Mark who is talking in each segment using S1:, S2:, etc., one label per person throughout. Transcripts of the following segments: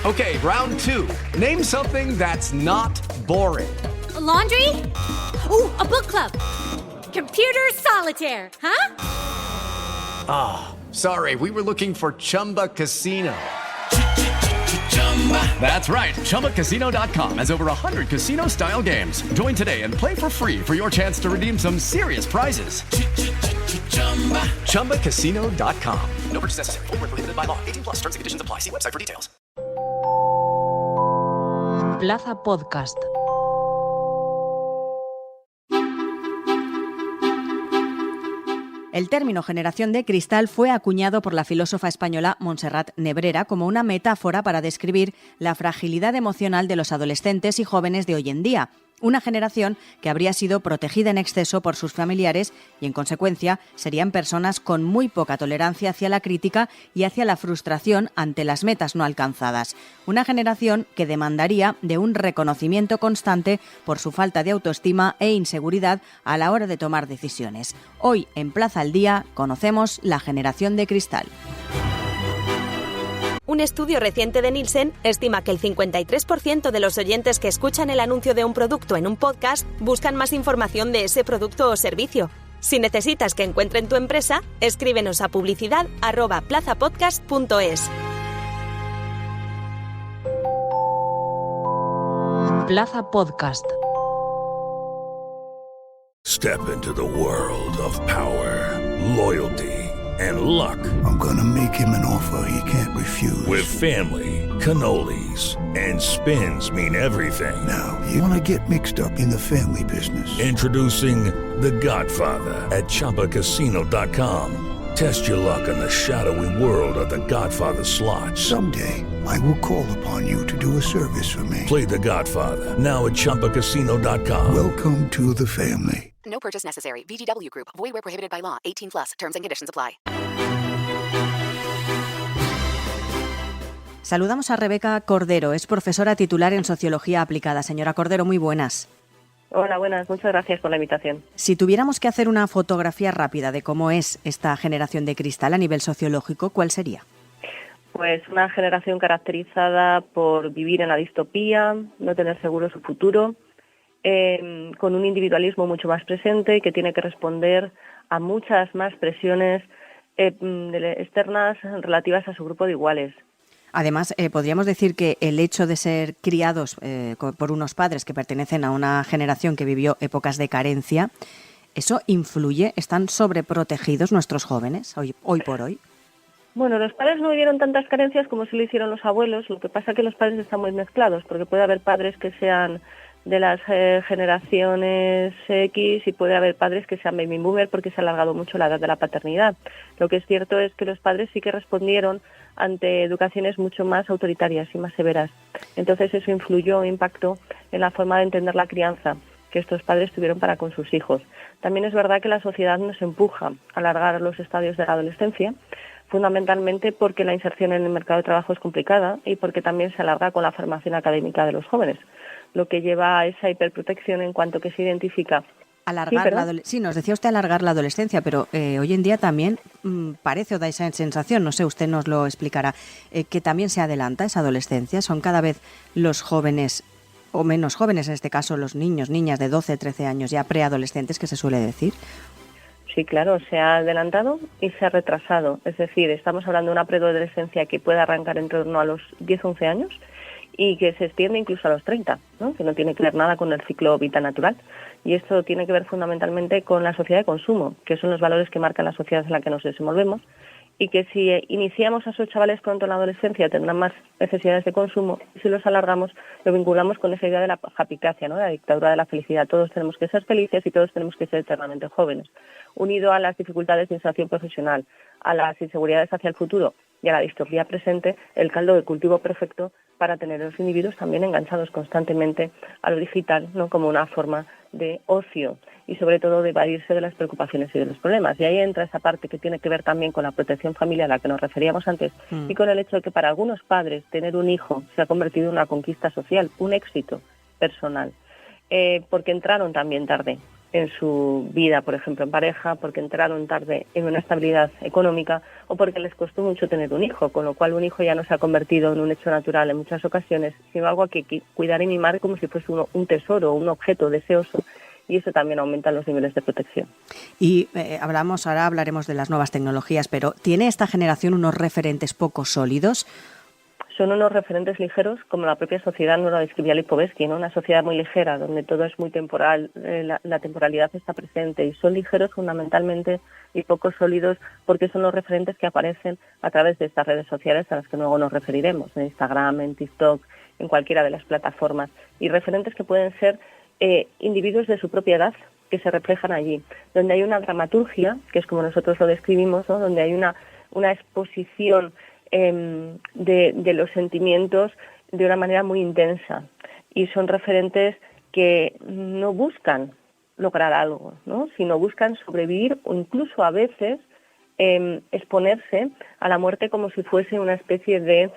S1: Okay, round 2. Name something that's not boring.
S2: A laundry? Ooh, a book club. Computer solitaire, huh?
S1: Sorry, we were looking for Chumba Casino. That's right. ChumbaCasino.com has over 100 casino-style games. Join today and play for free for your chance to redeem some serious prizes. ChumbaCasino.com. No purchase necessary. Void where prohibited by law. 18 plus. Terms and conditions apply. See website for details.
S3: Plaza Podcast.
S4: El término generación de cristal fue acuñado por la filósofa española Montserrat Nebrera como una metáfora para describir la fragilidad emocional de los adolescentes y jóvenes de hoy en día. Una generación que habría sido protegida en exceso por sus familiares y, en consecuencia, serían personas con muy poca tolerancia hacia la crítica y hacia la frustración ante las metas no alcanzadas. Una generación que demandaría de un reconocimiento constante por su falta de autoestima e inseguridad a la hora de tomar decisiones. Hoy, en Plaza al Día, conocemos la generación de cristal.
S5: Un estudio reciente de Nielsen estima que el 53% de los oyentes que escuchan el anuncio de un producto en un podcast buscan más información de ese producto o servicio. Si necesitas que encuentren tu empresa, escríbenos a publicidad@plazapodcast.es.
S3: Plaza Podcast.
S6: Step into the world of power, loyalty, and luck.
S7: I'm gonna make him an offer he can't refuse.
S6: With family, cannolis, and spins mean everything.
S7: Now, you wanna get mixed up in the family business.
S6: Introducing The Godfather at ChumbaCasino.com. Test your luck in the shadowy world of The Godfather slot.
S7: Someday, I will call upon you to do a service for me.
S6: Play The Godfather now at ChumbaCasino.com.
S7: Welcome to the family.
S8: No purchase necessary. VGW Group. Void where prohibited by law. 18 plus. Terms and conditions apply.
S4: Saludamos a Rebeca Cordero, es profesora titular en Sociología Aplicada. Señora Cordero, muy buenas.
S9: Hola, buenas. Muchas gracias por la invitación.
S4: Si tuviéramos que hacer una fotografía rápida de cómo es esta generación de cristal a nivel sociológico, ¿cuál sería?
S9: Pues una generación caracterizada por vivir en la distopía, no tener seguro su futuro, con un individualismo mucho más presente, que tiene que responder a muchas más presiones externas relativas a su grupo de iguales.
S4: Además, podríamos decir que el hecho de ser criados por unos padres que pertenecen a una generación que vivió épocas de carencia, ¿eso influye? ¿Están sobreprotegidos nuestros jóvenes hoy por hoy?
S9: Bueno, los padres no vivieron tantas carencias como sí lo hicieron los abuelos. Lo que pasa es que los padres están muy mezclados, porque puede haber padres que sean de las generaciones X y puede haber padres que sean baby boomer porque se ha alargado mucho la edad de la paternidad. Lo que es cierto es que los padres sí que respondieron ante educaciones mucho más autoritarias y más severas. Entonces eso influyó, impactó en la forma de entender la crianza que estos padres tuvieron para con sus hijos. También es verdad que la sociedad nos empuja a alargar los estadios de la adolescencia, fundamentalmente porque la inserción en el mercado de trabajo es complicada y porque también se alarga con la formación académica de los jóvenes, lo que lleva a esa hiperprotección en cuanto que se identifica.
S4: Sí, nos decía usted alargar la adolescencia, pero hoy en día también parece o da esa sensación, no sé, usted nos lo explicará, que también se adelanta esa adolescencia. Son cada vez los jóvenes, o menos jóvenes en este caso, los niños, niñas de 12, 13 años, ya preadolescentes, que se suele decir.
S9: Sí, claro, se ha adelantado y se ha retrasado. Es decir, estamos hablando de una preadolescencia que puede arrancar en torno a los 10, 11 años y que se extiende incluso a los 30, ¿no? Que no tiene que ver nada con el ciclo vital natural. Y esto tiene que ver fundamentalmente con la sociedad de consumo, que son los valores que marcan la sociedad en la que nos desenvolvemos, y que si iniciamos a esos chavales pronto en la adolescencia tendrán más necesidades de consumo, y si los alargamos lo vinculamos con esa idea de la japicacia, ¿no? La dictadura de la felicidad. Todos tenemos que ser felices y todos tenemos que ser eternamente jóvenes, unido a las dificultades de inserción profesional, a las inseguridades hacia el futuro y a la distopía presente, el caldo de cultivo perfecto para tener a los individuos también enganchados constantemente a lo digital, ¿no? Como una forma de ocio y sobre todo de evadirse de las preocupaciones y de los problemas. Y ahí entra esa parte que tiene que ver también con la protección familiar a la que nos referíamos antes y con el hecho de que para algunos padres tener un hijo se ha convertido en una conquista social, un éxito personal, porque entraron también tarde en su vida, por ejemplo, en pareja, porque entraron tarde en una estabilidad económica o porque les costó mucho tener un hijo, con lo cual un hijo ya no se ha convertido en un hecho natural en muchas ocasiones, sino algo que cuidar y mimar como si fuese un tesoro, un objeto deseoso, y eso también aumenta los niveles de protección.
S4: Y ahora hablaremos de las nuevas tecnologías, pero ¿tiene esta generación unos referentes poco sólidos?
S9: Son unos referentes ligeros, como la propia sociedad nos lo describía Lipovetsky, ¿no? Una sociedad muy ligera, donde todo es muy temporal, la temporalidad está presente, y son ligeros fundamentalmente y poco sólidos porque son los referentes que aparecen a través de estas redes sociales a las que luego nos referiremos, en Instagram, en TikTok, en cualquiera de las plataformas, y referentes que pueden ser individuos de su propia edad que se reflejan allí, donde hay una dramaturgia, que es como nosotros lo describimos, ¿no? Donde hay una exposición de los sentimientos de una manera muy intensa, y son referentes que no buscan lograr algo, ¿no? Sino buscan sobrevivir o incluso a veces exponerse a la muerte como si fuese una especie de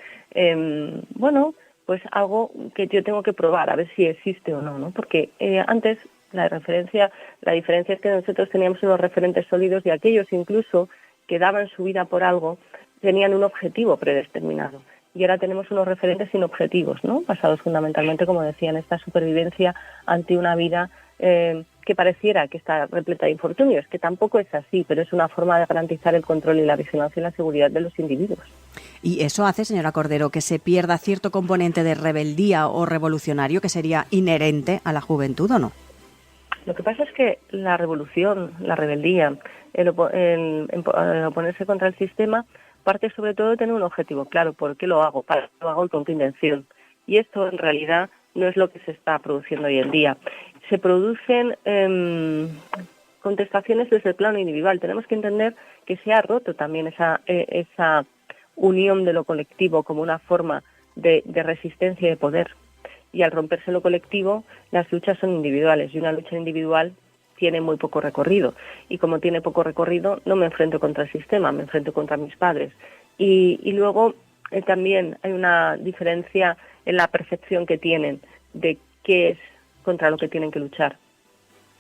S9: pues algo que yo tengo que probar a ver si existe o no, ¿no? Porque antes la diferencia es que nosotros teníamos unos referentes sólidos, y aquellos incluso que daban su vida por algo tenían un objetivo predeterminado, y ahora tenemos unos referentes sin objetivos, ¿no? Basados fundamentalmente, como decía, en esta supervivencia ante una vida que pareciera que está repleta de infortunios, que tampoco es así, pero es una forma de garantizar el control y la vigilancia y la seguridad de los individuos.
S4: ¿Y eso hace, señora Cordero, que se pierda cierto componente de rebeldía o revolucionario que sería inherente a la juventud, o no?
S9: Lo que pasa es que la revolución, la rebeldía, el oponerse contra el sistema, parte sobre todo de tener un objetivo claro. ¿Por qué lo hago? ¿Para qué lo hago y con qué intención? Y esto en realidad no es lo que se está produciendo hoy en día. Se producen contestaciones desde el plano individual. Tenemos que entender que se ha roto también esa unión de lo colectivo como una forma de resistencia y de poder. Y al romperse lo colectivo, las luchas son individuales, y una lucha individual tiene muy poco recorrido, y como tiene poco recorrido no me enfrento contra el sistema, me enfrento contra mis padres. Y luego también hay una diferencia en la percepción que tienen de qué es contra lo que tienen que luchar,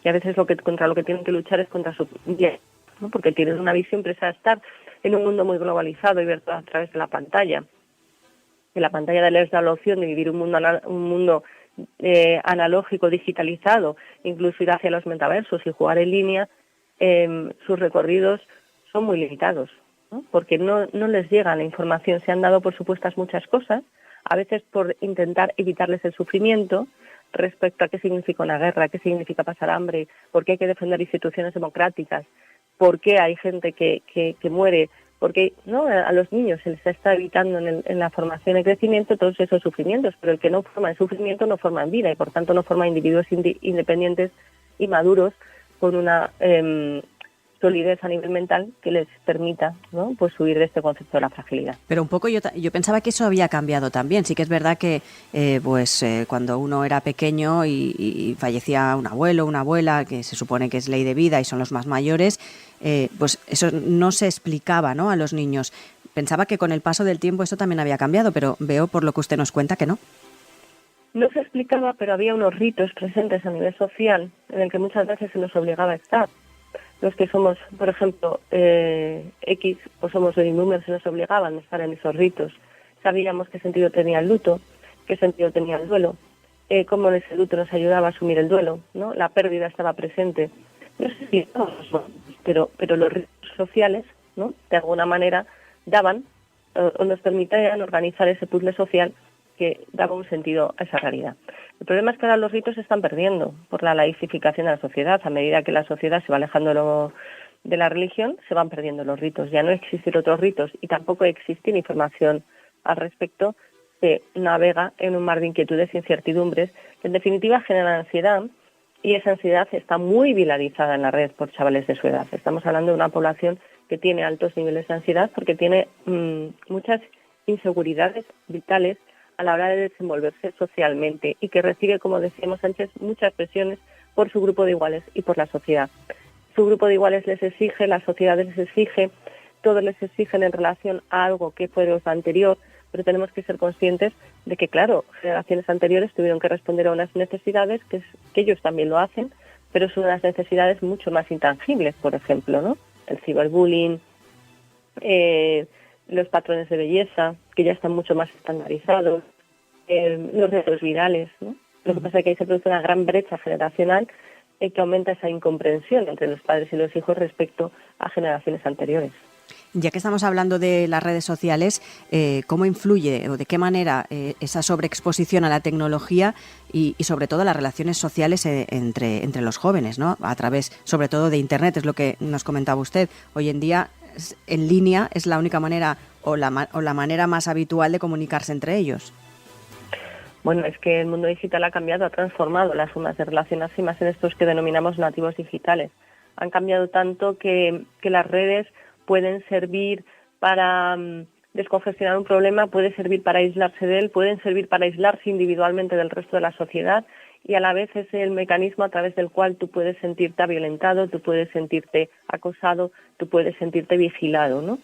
S9: y a veces contra lo que tienen que luchar es contra su bien, ¿no? Porque tienen una visión presa de estar en un mundo muy globalizado y ver todo a través de la pantalla. Que la pantalla les da la opción de vivir un mundo analógico, digitalizado, incluso ir hacia los metaversos y jugar en línea. Sus recorridos son muy limitados, ¿no? Porque no les llega la información. Se han dado por supuestas muchas cosas, a veces por intentar evitarles el sufrimiento respecto a qué significa una guerra, qué significa pasar hambre, por qué hay que defender instituciones democráticas, por qué hay gente que muere, porque no a los niños se les está evitando en la formación y crecimiento todos esos sufrimientos, pero el que no forma en sufrimiento no forma en vida, y por tanto no forma individuos independientes y maduros con una solidez a nivel mental que les permita, ¿no?, pues huir de este concepto de la fragilidad.
S4: Pero un poco yo pensaba que eso había cambiado también. Sí que es verdad que cuando uno era pequeño y fallecía un abuelo, una abuela, que se supone que es ley de vida y son los más mayores, pues eso no se explicaba, ¿no?, a los niños. Pensaba que con el paso del tiempo eso también había cambiado, pero veo por lo que usted nos cuenta que no.
S9: No se explicaba, pero había unos ritos presentes a nivel social en el que muchas veces se nos obligaba a estar. Los que somos, por ejemplo, X o somos baby boomers, se nos obligaban a estar en esos ritos. Sabíamos qué sentido tenía el luto, qué sentido tenía el duelo, cómo ese luto nos ayudaba a asumir el duelo, ¿no? La pérdida estaba presente. No sé si todos, pero los ritos sociales, ¿no?, de alguna manera daban o nos permitían organizar ese puzzle social que daba un sentido a esa realidad. El problema es que ahora los ritos se están perdiendo por la laicificación de la sociedad. A medida que la sociedad se va alejando de la religión, se van perdiendo los ritos. Ya no existen otros ritos y tampoco existe información al respecto. Se navega en un mar de inquietudes e incertidumbres que en definitiva generan ansiedad, y esa ansiedad está muy viralizada en la red por chavales de su edad. Estamos hablando de una población que tiene altos niveles de ansiedad porque tiene muchas inseguridades vitales a la hora de desenvolverse socialmente, y que recibe, como decíamos antes, muchas presiones por su grupo de iguales y por la sociedad. Su grupo de iguales les exige, la sociedad les exige, todos les exigen en relación a algo que fue lo anterior, pero tenemos que ser conscientes de que, claro, generaciones anteriores tuvieron que responder a unas necesidades que ellos también lo hacen, pero son unas necesidades mucho más intangibles, por ejemplo, ¿no? El ciberbullying, los patrones de belleza, que ya están mucho más estandarizados, los retos virales, ¿no? Lo que pasa es que ahí se produce una gran brecha generacional que aumenta esa incomprensión entre los padres y los hijos respecto a generaciones anteriores.
S4: Ya que estamos hablando de las redes sociales, ¿cómo influye o de qué manera esa sobreexposición a la tecnología y sobre todo las relaciones sociales entre los jóvenes, ¿no? A través, sobre todo, de Internet, es lo que nos comentaba usted. Hoy en día, en línea es la única manera o la manera más habitual de comunicarse entre ellos.
S9: Bueno, es que el mundo digital ha cambiado, ha transformado las formas de relacionarse, y más en estos que denominamos nativos digitales. Han cambiado tanto que las redes pueden servir para descongestionar un problema, puede servir para aislarse de él, pueden servir para aislarse individualmente del resto de la sociedad, y a la vez es el mecanismo a través del cual tú puedes sentirte violentado, tú puedes sentirte acosado, tú puedes sentirte vigilado, ¿no?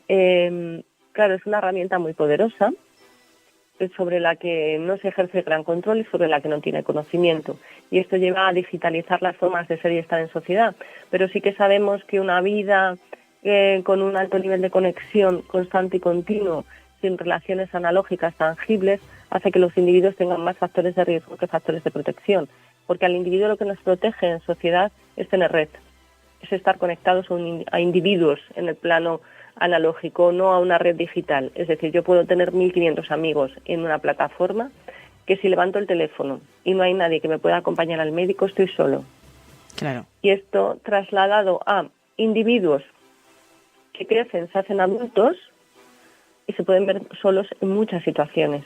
S9: Claro, es una herramienta muy poderosa, sobre la que no se ejerce gran control y sobre la que no tiene conocimiento. Y esto lleva a digitalizar las formas de ser y estar en sociedad. Pero sí que sabemos que una vida con un alto nivel de conexión constante y continuo, sin relaciones analógicas tangibles, hace que los individuos tengan más factores de riesgo que factores de protección. Porque al individuo lo que nos protege en sociedad es tener red, es estar conectados a individuos en el plano analógico, no a una red digital. Es decir, yo puedo tener 1.500 amigos en una plataforma que si levanto el teléfono y no hay nadie que me pueda acompañar al médico, estoy solo.
S4: Claro.
S9: Y esto trasladado a individuos que crecen, se hacen adultos y se pueden ver solos en muchas situaciones.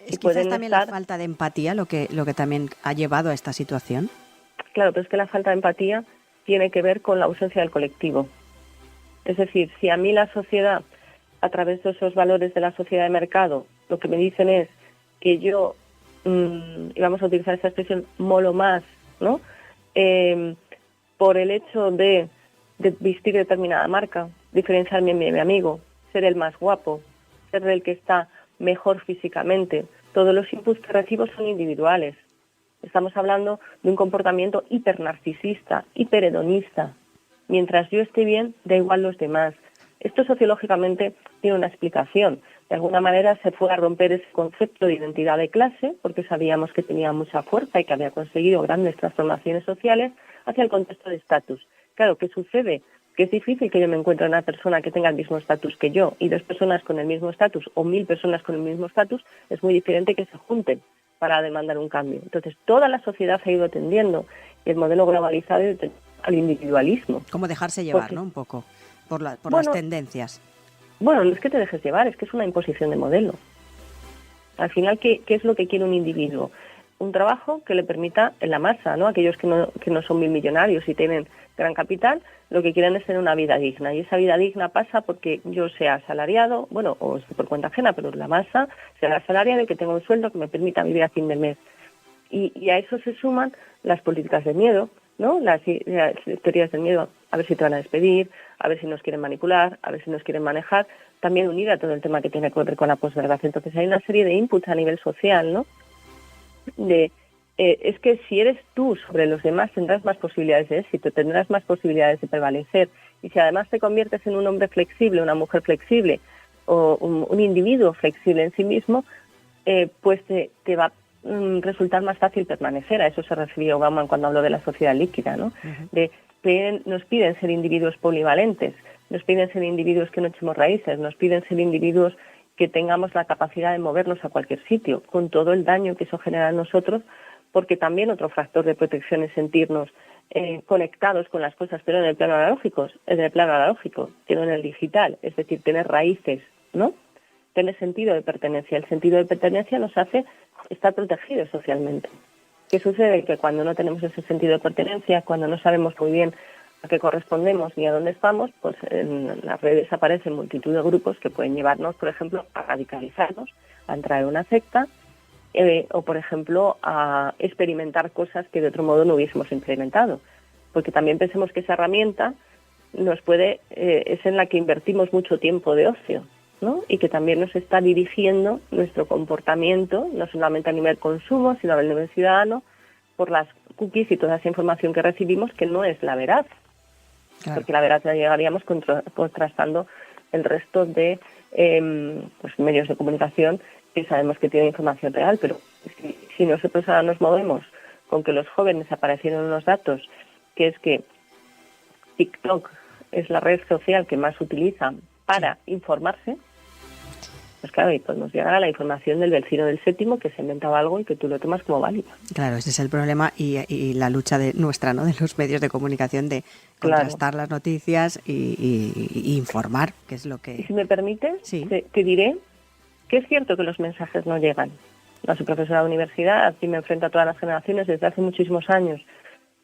S4: ¿Es quizás también la falta de empatía lo que también ha llevado a esta situación?
S9: Claro, pero es que la falta de empatía tiene que ver con la ausencia del colectivo. Es decir, si a mí la sociedad, a través de esos valores de la sociedad de mercado, lo que me dicen es que yo, y vamos a utilizar esta expresión, molo más, ¿no? Por el hecho de vestir determinada marca, diferenciarme de mi amigo, ser el más guapo, ser el que está mejor físicamente. Todos los inputs que recibo son individuales. Estamos hablando de un comportamiento hipernarcisista, hiperhedonista. Mientras yo esté bien, da igual los demás. Esto sociológicamente tiene una explicación. De alguna manera se fue a romper ese concepto de identidad de clase, porque sabíamos que tenía mucha fuerza y que había conseguido grandes transformaciones sociales, hacia el contexto de estatus. Claro, ¿qué sucede? Que es difícil que yo me encuentre una persona que tenga el mismo estatus que yo y 2 personas con el mismo estatus o 1.000 personas con el mismo estatus, es muy diferente que se junten para demandar un cambio. Entonces, toda la sociedad ha ido tendiendo el modelo globalizado al individualismo.
S4: Como dejarse llevar, porque, ¿no? Un poco, por las tendencias.
S9: Bueno, no es que te dejes llevar, es que es una imposición de modelo. Al final, ¿qué es lo que quiere un individuo? Un trabajo que le permita en la masa, ¿no? Aquellos que no son 1.000 millonarios y tienen gran capital, lo que quieren es tener una vida digna. Y esa vida digna pasa porque yo sea asalariado, bueno, o esté por cuenta ajena, pero la masa sea asalariado y que tenga un sueldo que me permita vivir a fin de mes. Y a eso se suman las políticas de miedo, ¿no? Las teorías del miedo, a ver si te van a despedir, a ver si nos quieren manipular, a ver si nos quieren manejar, también unida a todo el tema que tiene que ver con la posverdad. Entonces hay una serie de inputs a nivel social, ¿no? Es que si eres tú sobre los demás tendrás más posibilidades de éxito, tendrás más posibilidades de prevalecer. Y si además te conviertes en un hombre flexible, una mujer flexible o un individuo flexible en sí mismo, pues te va a resultar más fácil permanecer. A eso se refirió Bauman cuando habló de la sociedad líquida, ¿no? Uh-huh. Nos piden ser individuos polivalentes, nos piden ser individuos que no echemos raíces, nos piden ser individuos que tengamos la capacidad de movernos a cualquier sitio, con todo el daño que eso genera en nosotros, porque también otro factor de protección es sentirnos conectados con las cosas, pero en el plano analógico, pero en el digital, es decir, tener raíces, ¿no? Tener sentido de pertenencia. El sentido de pertenencia nos hace estar protegidos socialmente. ¿Qué sucede? Que cuando no tenemos ese sentido de pertenencia, cuando no sabemos muy bien a qué correspondemos ni a dónde estamos, pues en las redes aparecen multitud de grupos que pueden llevarnos, por ejemplo, a radicalizarnos, a entrar en una secta, o por ejemplo a experimentar cosas que de otro modo no hubiésemos experimentado, porque también pensemos que esa herramienta nos puede es en la que invertimos mucho tiempo de ocio, ¿no? Y que también nos está dirigiendo nuestro comportamiento, no solamente a nivel consumo, sino a nivel ciudadano, por cookies y toda esa información que recibimos que no es la veraz.
S4: Claro.
S9: Porque la veraz ya llegaríamos contrastando el resto de pues medios de comunicación que sabemos que tienen información real, pero si nosotros ahora nos movemos con que los jóvenes aparecieron unos datos, que es que TikTok es la red social que más utilizan para informarse, pues claro, y podemos llegar a la información del vecino del séptimo que se inventaba algo y que tú lo tomas como válido.
S4: Claro, ese es el problema y la lucha de nuestra, ¿no? De los medios de comunicación de contrastar las noticias y informar, que es lo que...
S9: Y si me permites,
S4: sí.
S9: te diré que es cierto que los mensajes no llegan. No soy profesora de universidad, aquí me enfrento a todas las generaciones desde hace muchísimos años.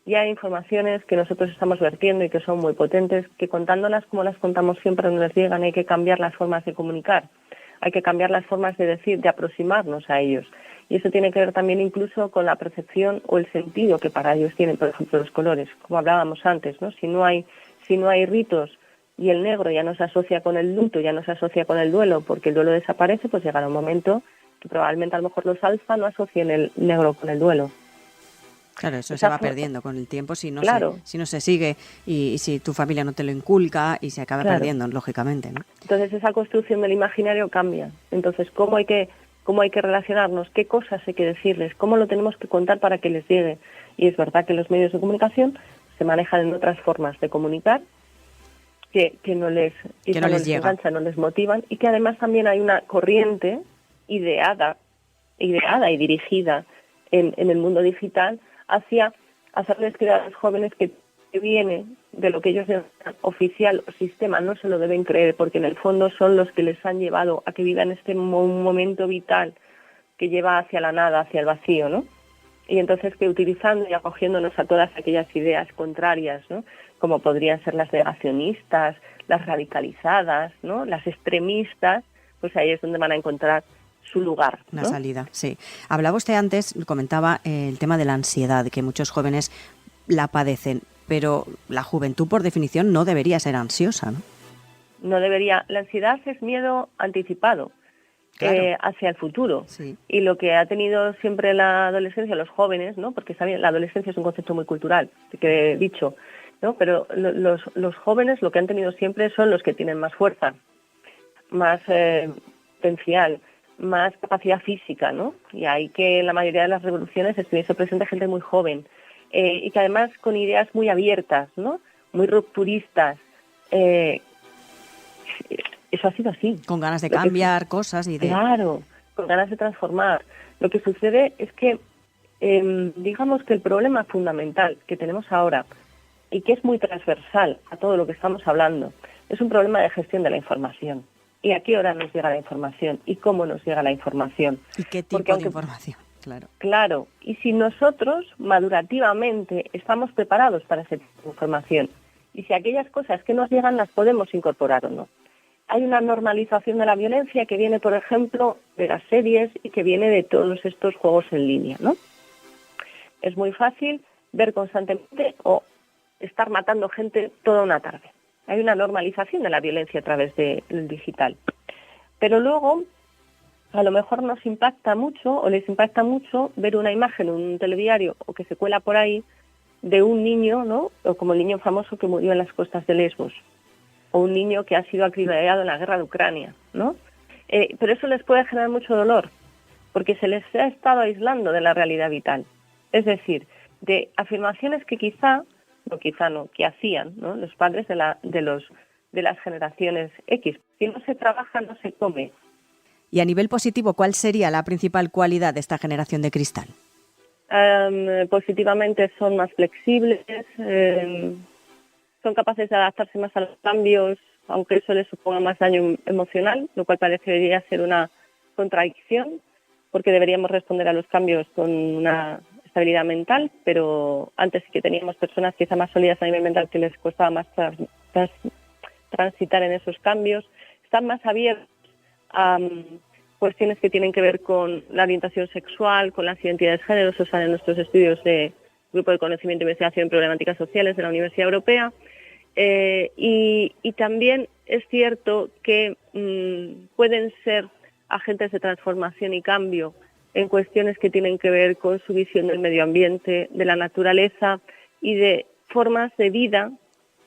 S9: Y hay informaciones que nosotros estamos vertiendo y que son muy potentes, que contándolas como las contamos siempre no les llegan, hay que cambiar las formas de comunicar. Hay que cambiar las formas de decir, de aproximarnos a ellos. Y eso tiene que ver también incluso con la percepción o el sentido que para ellos tienen, por ejemplo, los colores, como hablábamos antes, ¿no? Si no hay ritos y el negro ya no se asocia con el luto, ya no se asocia con el duelo, porque el duelo desaparece, pues llegará un momento que probablemente a lo mejor los alfa no asocien el negro con el duelo.
S4: Claro, eso se va perdiendo con el tiempo si no,
S9: claro.
S4: si no se sigue y si tu familia no te lo inculca y se acaba perdiendo, lógicamente, ¿no?
S9: Entonces esa construcción del imaginario cambia. Entonces, ¿cómo hay que relacionarnos? ¿Qué cosas hay que decirles? ¿Cómo lo tenemos que contar para que les llegue? Y es verdad que los medios de comunicación se manejan en otras formas de comunicar que no les enganchan, no les motivan, y que además también hay una corriente ideada y dirigida en el mundo digital hacia hacerles creer a los jóvenes que viene de lo que ellos llaman oficial o sistema, no se lo deben creer, porque en el fondo son los que les han llevado a que vivan este momento vital que lleva hacia la nada, hacia el vacío, ¿no? Y entonces que utilizando y acogiéndonos a todas aquellas ideas contrarias, ¿no? Como podrían ser las negacionistas, las radicalizadas, ¿no? Las extremistas, pues ahí es donde van a encontrar su lugar, ¿no?
S4: Una salida, sí. Hablaba usted antes, comentaba el tema de la ansiedad, que muchos jóvenes la padecen, pero la juventud por definición no debería ser ansiosa, ¿no?
S9: No debería. La ansiedad es miedo anticipado, claro, hacia el futuro. Sí. Y lo que ha tenido siempre la adolescencia, los jóvenes, ¿no? Porque saben, la adolescencia es un concepto muy cultural, que he dicho, ¿no? Pero los jóvenes lo que han tenido siempre son los que tienen más fuerza, más potencial, más capacidad física, ¿no? Y hay que en la mayoría de las revoluciones estuviese presente gente muy joven y que además con ideas muy abiertas, ¿no? Muy rupturistas. Eso ha sido así.
S4: Con ganas de cambiar cosas y de...
S9: Claro, con ganas de transformar. Lo que sucede es que, digamos que el problema fundamental que tenemos ahora y que es muy transversal a todo lo que estamos hablando es un problema de gestión de la información. ¿Y a qué hora nos llega la información? ¿Y cómo nos llega la información?
S4: ¿Y qué tipo de información? Claro.
S9: Claro. Y si nosotros, madurativamente, estamos preparados para ese tipo de información, y si aquellas cosas que nos llegan las podemos incorporar o no. Hay una normalización de la violencia que viene, por ejemplo, de las series y que viene de todos estos juegos en línea, ¿no? Es muy fácil ver constantemente o estar matando gente toda una tarde. Hay una normalización de la violencia a través del digital. Pero luego, a lo mejor nos impacta mucho o les impacta mucho ver una imagen en un telediario o que se cuela por ahí de un niño, ¿no? O como el niño famoso que murió en las costas de Lesbos. O un niño que ha sido acribillado en la guerra de Ucrania, ¿no? Pero eso les puede generar mucho dolor, porque se les ha estado aislando de la realidad vital. Es decir, de afirmaciones que que hacían, ¿no? Los padres de las generaciones X. Si no se trabaja, no se come.
S4: Y a nivel positivo, ¿cuál sería la principal cualidad de esta generación de cristal?
S9: Positivamente son más flexibles, son capaces de adaptarse más a los cambios, aunque eso les suponga más daño emocional, lo cual parecería ser una contradicción, porque deberíamos responder a los cambios con una estabilidad mental, pero antes sí que teníamos personas quizá más sólidas a nivel mental que les costaba más transitar en esos cambios. Están más abiertos a cuestiones que tienen que ver con la orientación sexual, con las identidades de género. Eso sale en nuestros estudios de Grupo de Conocimiento e Investigación en Problemáticas Sociales de la Universidad Europea. Y también es cierto que pueden ser agentes de transformación y cambio en cuestiones que tienen que ver con su visión del medio ambiente, de la naturaleza y de formas de vida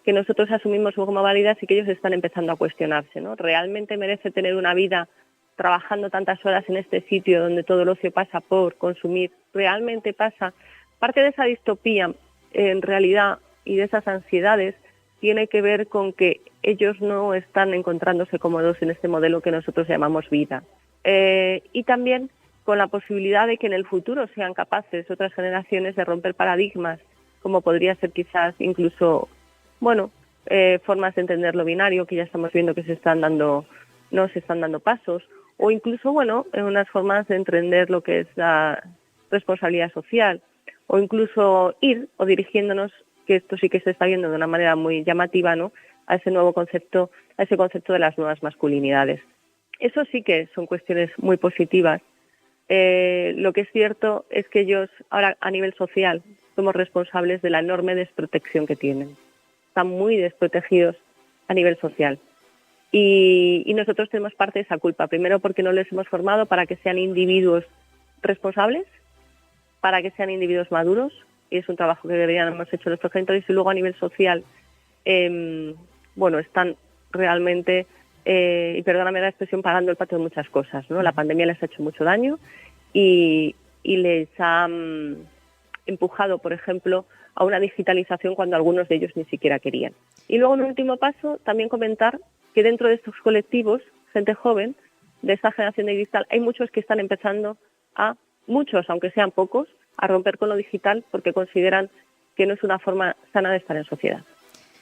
S9: que nosotros asumimos como válidas y que ellos están empezando a cuestionarse, ¿no? ¿Realmente merece tener una vida trabajando tantas horas en este sitio donde todo el ocio pasa por consumir? ¿Realmente pasa? Parte de esa distopía, en realidad, y de esas ansiedades, tiene que ver con que ellos no están encontrándose cómodos en este modelo que nosotros llamamos vida. Y también con la posibilidad de que en el futuro sean capaces otras generaciones de romper paradigmas, como podría ser quizás incluso, formas de entender lo binario, que ya estamos viendo que se están dando pasos, o incluso, en unas formas de entender lo que es la responsabilidad social, o incluso ir o dirigiéndonos, que esto sí que se está viendo de una manera muy llamativa, ¿no?, a ese nuevo concepto, a ese concepto de las nuevas masculinidades. Eso sí que son cuestiones muy positivas. Lo que es cierto es que ellos ahora a nivel social somos responsables de la enorme desprotección que tienen. Están muy desprotegidos a nivel social. Y nosotros tenemos parte de esa culpa. Primero porque no les hemos formado para que sean individuos responsables, para que sean individuos maduros, y es un trabajo que deberíamos hecho nuestros genitores. Y luego a nivel social, están realmente, y perdóname la expresión, pagando el pato de muchas cosas, ¿no? La pandemia les ha hecho mucho daño y les ha empujado, por ejemplo, a una digitalización cuando algunos de ellos ni siquiera querían. Y luego, en último paso, también comentar que dentro de estos colectivos, gente joven, de esta generación de cristal, hay muchos que están empezando muchos, aunque sean pocos, a romper con lo digital porque consideran que no es una forma sana de estar en sociedad.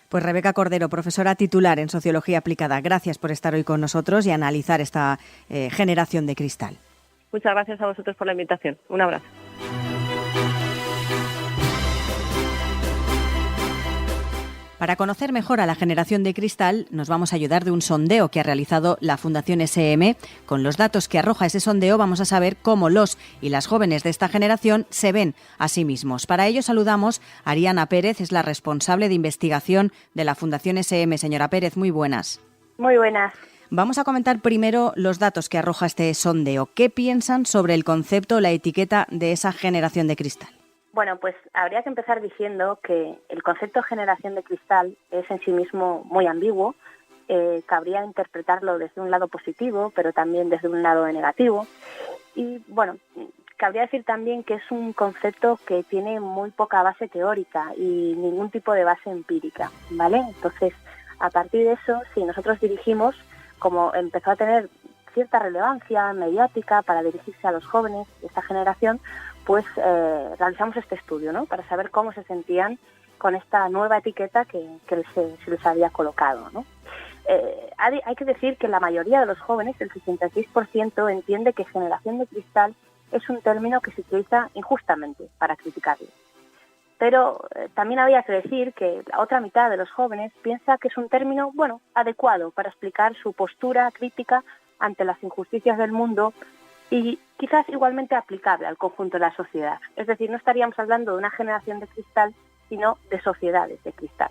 S4: Pues Rebeca Cordero, profesora titular en Sociología Aplicada, gracias por estar hoy con nosotros y analizar esta generación de cristal.
S9: Muchas gracias a vosotros por la invitación. Un abrazo.
S4: Para conocer mejor a la generación de cristal, nos vamos a ayudar de un sondeo que ha realizado la Fundación SM. Con los datos que arroja ese sondeo vamos a saber cómo los y las jóvenes de esta generación se ven a sí mismos. Para ello saludamos a Ariana Pérez, es la responsable de investigación de la Fundación SM. Señora Pérez, muy buenas.
S10: Muy buenas.
S4: Vamos a comentar primero los datos que arroja este sondeo. ¿Qué piensan sobre el concepto, la etiqueta de esa generación de cristal?
S10: Bueno, pues habría que empezar diciendo que el concepto generación de cristal es en sí mismo muy ambiguo. Cabría interpretarlo desde un lado positivo, pero también desde un lado negativo. Y bueno, cabría decir también que es un concepto que tiene muy poca base teórica y ningún tipo de base empírica, ¿vale? Entonces, a partir de eso, si nosotros dirigimos, como empezó a tener cierta relevancia mediática para dirigirse a los jóvenes de esta generación, pues realizamos este estudio, ¿no?, para saber cómo se sentían con esta nueva etiqueta que se les había colocado, ¿no? Hay que decir que la mayoría de los jóvenes, el 66%, entiende que generación de cristal es un término que se utiliza injustamente para criticarle. Pero también había que decir que la otra mitad de los jóvenes piensa que es un término, adecuado para explicar su postura crítica ante las injusticias del mundo y quizás igualmente aplicable al conjunto de la sociedad. Es decir, no estaríamos hablando de una generación de cristal, sino de sociedades de cristal.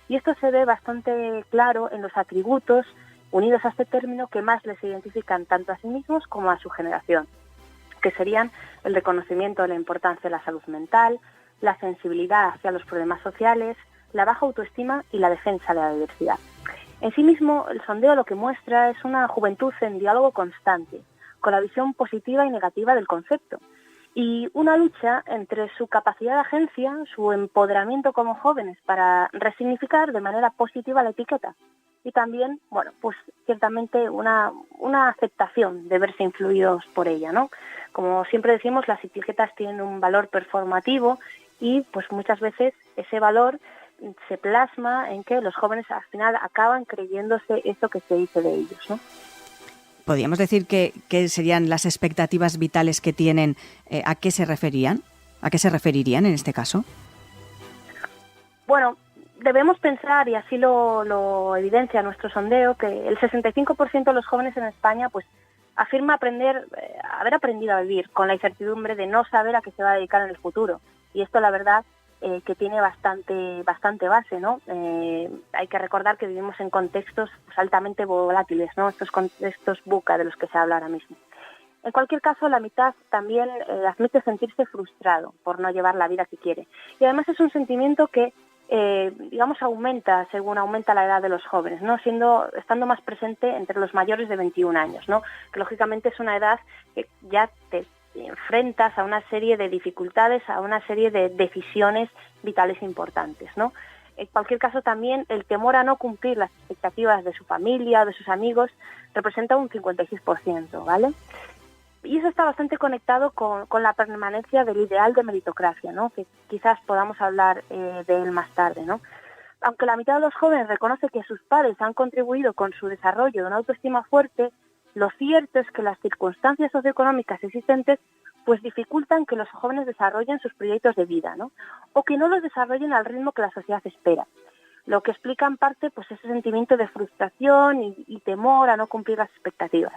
S10: Y esto se ve bastante claro en los atributos unidos a este término que más les identifican tanto a sí mismos como a su generación, que serían el reconocimiento de la importancia de la salud mental, la sensibilidad hacia los problemas sociales, la baja autoestima y la defensa de la diversidad. En sí mismo, el sondeo lo que muestra es una juventud en diálogo constante, con la visión positiva y negativa del concepto, y una lucha entre su capacidad de agencia, su empoderamiento como jóvenes para resignificar de manera positiva la etiqueta, y también, pues ciertamente una aceptación de verse influidos por ella, ¿no? Como siempre decimos, las etiquetas tienen un valor performativo y pues muchas veces ese valor se plasma en que los jóvenes al final acaban creyéndose eso que se dice de ellos, ¿no?
S4: ¿Podríamos decir que serían las expectativas vitales que tienen? ¿A qué se referían? ¿A qué se referirían en este caso?
S10: Bueno, debemos pensar, y así lo evidencia nuestro sondeo, que el 65% de los jóvenes en España pues afirma haber aprendido a vivir con la incertidumbre de no saber a qué se va a dedicar en el futuro. Y esto, la verdad, que tiene bastante base, ¿no? Hay que recordar que vivimos en contextos pues, altamente volátiles, ¿no? Estos contextos VUCA de los que se habla ahora mismo. En cualquier caso, la mitad también admite sentirse frustrado por no llevar la vida que quiere. Y además es un sentimiento que, aumenta según aumenta la edad de los jóvenes, ¿no? Estando más presente entre los mayores de 21 años, ¿no? Que lógicamente es una edad que ya te enfrentas a una serie de dificultades, a una serie de decisiones vitales importantes, ¿no? En cualquier caso, también el temor a no cumplir las expectativas de su familia o de sus amigos representa un 56%, ¿vale? Y eso está bastante conectado con la permanencia del ideal de meritocracia, ¿no? Que quizás podamos hablar de él más tarde, ¿no? Aunque la mitad de los jóvenes reconoce que sus padres han contribuido con su desarrollo de una autoestima fuerte, lo cierto es que las circunstancias socioeconómicas existentes pues dificultan que los jóvenes desarrollen sus proyectos de vida, ¿no? O que no los desarrollen al ritmo que la sociedad espera. Lo que explica en parte pues ese sentimiento de frustración y temor a no cumplir las expectativas.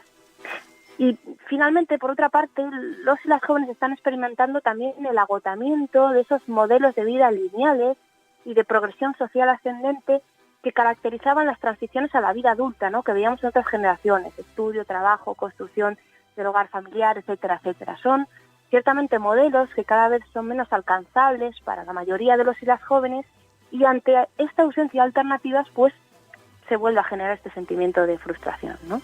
S10: Y finalmente, por otra parte, los y las jóvenes están experimentando también el agotamiento de esos modelos de vida lineales y de progresión social ascendente que caracterizaban las transiciones a la vida adulta, ¿no? Que veíamos en otras generaciones: estudio, trabajo, construcción del hogar familiar, etcétera, etcétera. Son ciertamente modelos que cada vez son menos alcanzables para la mayoría de los y las jóvenes, y ante esta ausencia de alternativas, pues se vuelve a generar este sentimiento de frustración, ¿no?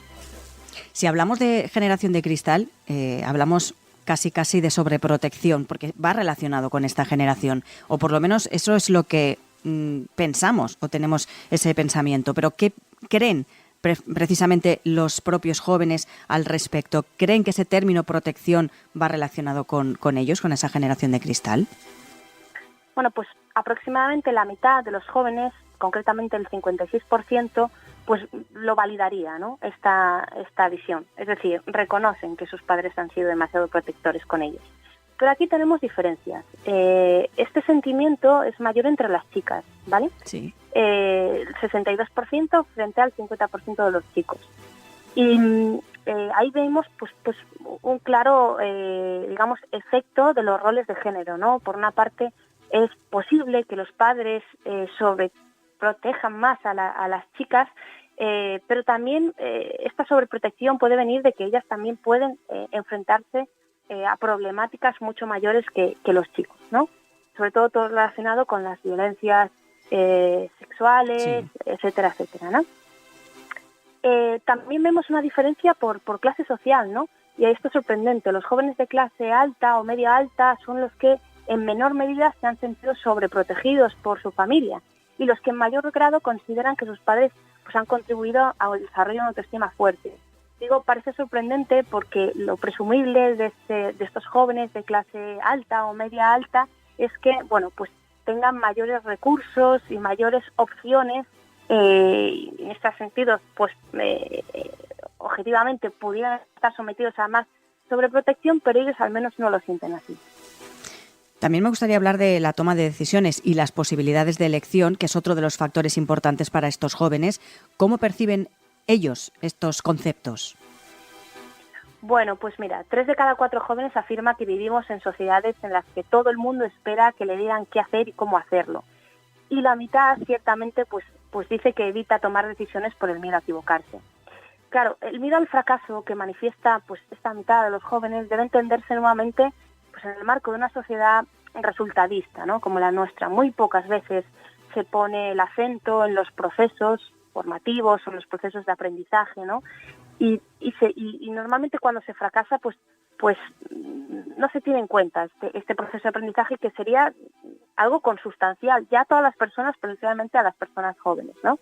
S4: Si hablamos de generación de cristal, hablamos casi de sobreprotección, porque va relacionado con esta generación, o por lo menos eso es lo que pensamos o tenemos ese pensamiento. Pero ¿qué creen precisamente los propios jóvenes al respecto? ¿Creen que ese término protección va relacionado con ellos, con esa generación de cristal?
S10: Bueno, pues aproximadamente la mitad de los jóvenes, concretamente el 56%, pues lo validaría, ¿no? Esta visión. Es decir, reconocen que sus padres han sido demasiado protectores con ellos. Pero aquí tenemos diferencias. Este sentimiento es mayor entre las chicas, ¿vale?
S4: Sí.
S10: El 62% frente al 50% de los chicos. Y ahí vemos pues un claro, efecto de los roles de género, ¿no? Por una parte, es posible que los padres sobreprotejan más a las chicas, pero también esta sobreprotección puede venir de que ellas también pueden enfrentarse a problemáticas mucho mayores que los chicos, ¿no? Sobre todo relacionado con las violencias sexuales, sí, etcétera, ¿no? También vemos una diferencia por clase social, ¿no? Y esto es sorprendente. Los jóvenes de clase alta o media alta son los que en menor medida se han sentido sobreprotegidos por su familia, y los que en mayor grado consideran que sus padres pues han contribuido al desarrollo de una autoestima fuerte. Digo, parece sorprendente porque lo presumible de estos jóvenes de clase alta o media alta es que, bueno, pues tengan mayores recursos y mayores opciones, y en este sentido, pues objetivamente pudieran estar sometidos a más sobreprotección, pero ellos al menos no lo sienten así.
S4: También me gustaría hablar de la toma de decisiones y las posibilidades de elección, que es otro de los factores importantes para estos jóvenes. ¿Cómo perciben ellos estos conceptos?
S10: Bueno, pues mira, 3 de cada 4 jóvenes afirma que vivimos en sociedades en las que todo el mundo espera que le digan qué hacer y cómo hacerlo. Y la mitad, ciertamente, pues dice que evita tomar decisiones por el miedo a equivocarse. Claro, el miedo al fracaso que manifiesta pues esta mitad de los jóvenes debe entenderse nuevamente pues en el marco de una sociedad resultadista, ¿no? Como la nuestra. Muy pocas veces se pone el acento en los procesos formativos o en los procesos de aprendizaje, ¿no? Y normalmente cuando se fracasa, pues no se tiene en cuenta este proceso de aprendizaje, que sería algo consustancial ya a todas las personas, pero especialmente a las personas jóvenes, ¿no?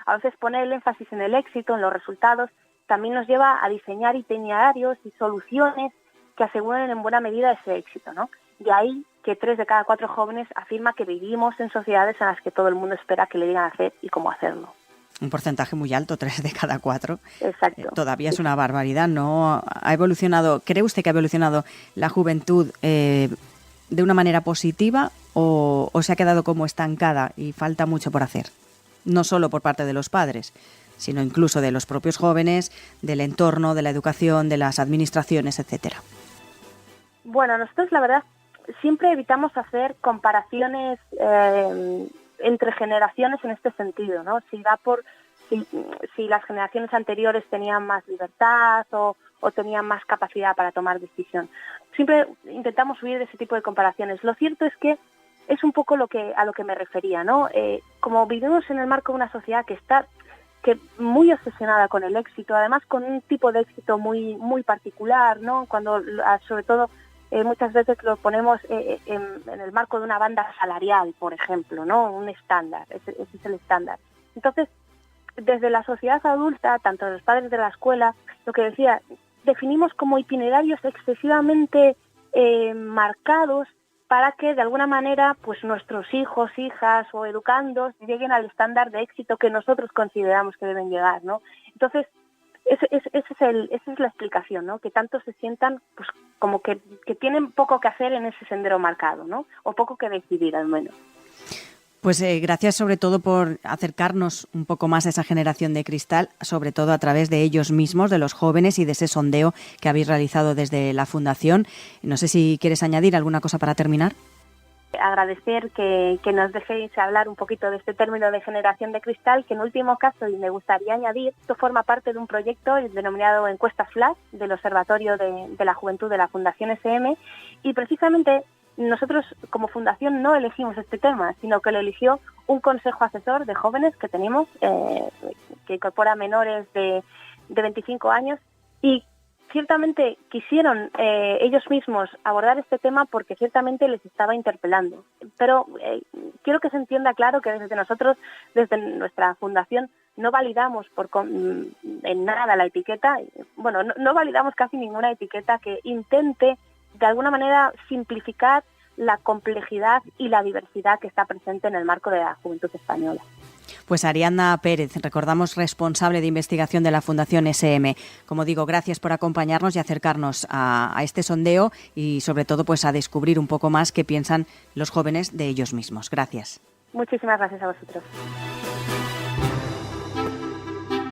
S10: A veces poner el énfasis en el éxito, en los resultados, también nos lleva a diseñar itinerarios y soluciones que aseguren en buena medida ese éxito, ¿no? De ahí que 3 de cada 4 jóvenes afirma que vivimos en sociedades en las que todo el mundo espera que le digan hacer y cómo hacerlo.
S4: Un porcentaje muy alto, 3 de cada 4.
S10: Exacto.
S4: Todavía es una barbaridad, ¿no? ¿Ha evolucionado, cree usted que ha evolucionado la juventud de una manera positiva o se ha quedado como estancada y falta mucho por hacer? No solo por parte de los padres, sino incluso de los propios jóvenes, del entorno, de la educación, de las administraciones, etcétera. Bueno, nosotros la verdad siempre evitamos hacer comparaciones entre generaciones en este sentido, ¿no? Si las generaciones anteriores tenían más libertad o
S10: o tenían más capacidad para tomar decisión. Siempre intentamos huir de ese tipo de comparaciones. Lo cierto es que es un poco a lo que me refería, ¿no? Como vivimos en el marco de una sociedad que está muy obsesionada con el éxito, además con un tipo de éxito muy muy particular, ¿no? Cuando sobre todo muchas veces lo ponemos en el marco de una banda salarial, por ejemplo, ¿no? Un estándar, ese es el estándar. Entonces, desde la sociedad adulta, tanto los padres de la escuela, lo que decía, definimos como itinerarios excesivamente marcados para que de alguna manera pues nuestros hijos, hijas o educandos lleguen al estándar de éxito que nosotros consideramos que deben llegar, ¿no? Entonces, esa es la explicación, ¿no? Que tanto se sientan pues como que tienen poco que hacer en ese sendero marcado, ¿no? O poco que decidir al menos.
S4: Pues gracias sobre todo por acercarnos un poco más a esa generación de cristal, sobre todo a través de ellos mismos, de los jóvenes y de ese sondeo que habéis realizado desde la Fundación. No sé si quieres añadir alguna cosa para terminar.
S10: Agradecer que nos dejéis hablar un poquito de este término de generación de cristal, que en último caso, y me gustaría añadir, esto forma parte de un proyecto denominado Encuestas Flash del Observatorio de la Juventud de la Fundación SM, y precisamente nosotros como fundación no elegimos este tema, sino que lo eligió un consejo asesor de jóvenes que tenemos, que incorpora menores de 25 años, y ciertamente quisieron ellos mismos abordar este tema porque ciertamente les estaba interpelando. Pero quiero que se entienda claro que desde nosotros, desde nuestra fundación, no validamos en nada la etiqueta, bueno, no validamos casi ninguna etiqueta que intente de alguna manera simplificar la complejidad y la diversidad que está presente en el marco de la juventud española.
S4: Pues Ariadna Pérez, recordamos, responsable de investigación de la Fundación SM. Como digo, gracias por acompañarnos y acercarnos a este sondeo y sobre todo pues a descubrir un poco más qué piensan los jóvenes de ellos mismos. Gracias.
S10: Muchísimas gracias a vosotros.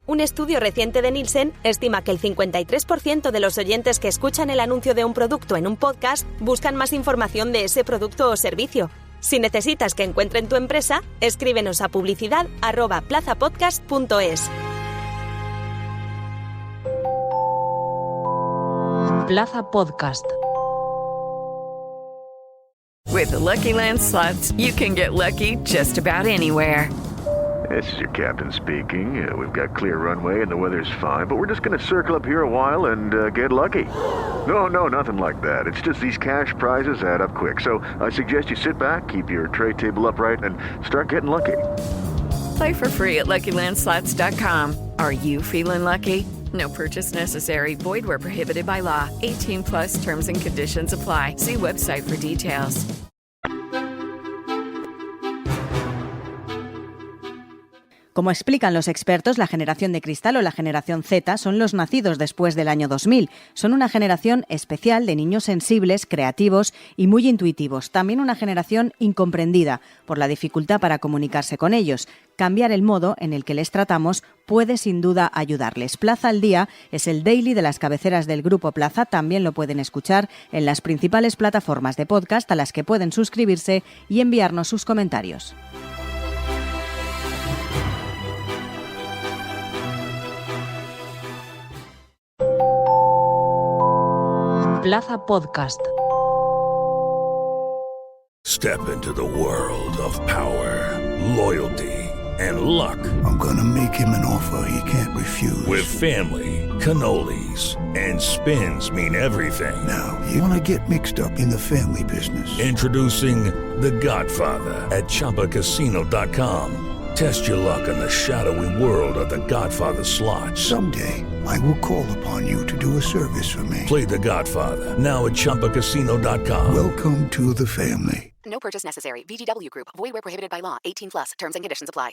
S5: Un estudio reciente de Nielsen estima que el 53% de los oyentes que escuchan el anuncio de un producto en un podcast buscan más información de ese producto o servicio. Si necesitas que encuentren tu empresa, escríbenos a publicidad@plazapodcast.es.
S3: Plaza Podcast.
S11: With the Lucky Land Slots, you can get lucky just about anywhere.
S12: This is your captain speaking. We've got clear runway and the weather's fine, but we're just going to circle up here a while and get lucky. No, nothing like that. It's just these cash prizes add up quick. So I suggest you sit back, keep your tray table upright, and start getting lucky.
S11: Play for free at LuckyLandSlots.com. Are you feeling lucky? No purchase necessary. Void where prohibited by law. 18+ terms and conditions apply. See website for details.
S4: Como explican los expertos, la generación de cristal o la generación Z son los nacidos después del año 2000. Son una generación especial de niños sensibles, creativos y muy intuitivos. También una generación incomprendida por la dificultad para comunicarse con ellos. Cambiar el modo en el que les tratamos puede sin duda ayudarles. Plaza al Día es el daily de las cabeceras del Grupo Plaza. También lo pueden escuchar en las principales plataformas de podcast a las que pueden suscribirse y enviarnos sus comentarios.
S3: Plaza Podcast.
S6: Step into the world of power, loyalty, and luck.
S7: I'm gonna make him an offer he can't refuse.
S6: With family, cannolis, and spins mean everything.
S7: Now, you wanna get mixed up in the family business.
S6: Introducing The Godfather at ChumbaCasino.com. Test your luck in the shadowy world of The Godfather slot.
S7: Someday, I will call upon you to do a service for me.
S6: Play The Godfather now at ChumbaCasino.com.
S7: Welcome to the family.
S8: No purchase necessary. VGW Group. Void where prohibited by law. 18+. Terms and conditions apply.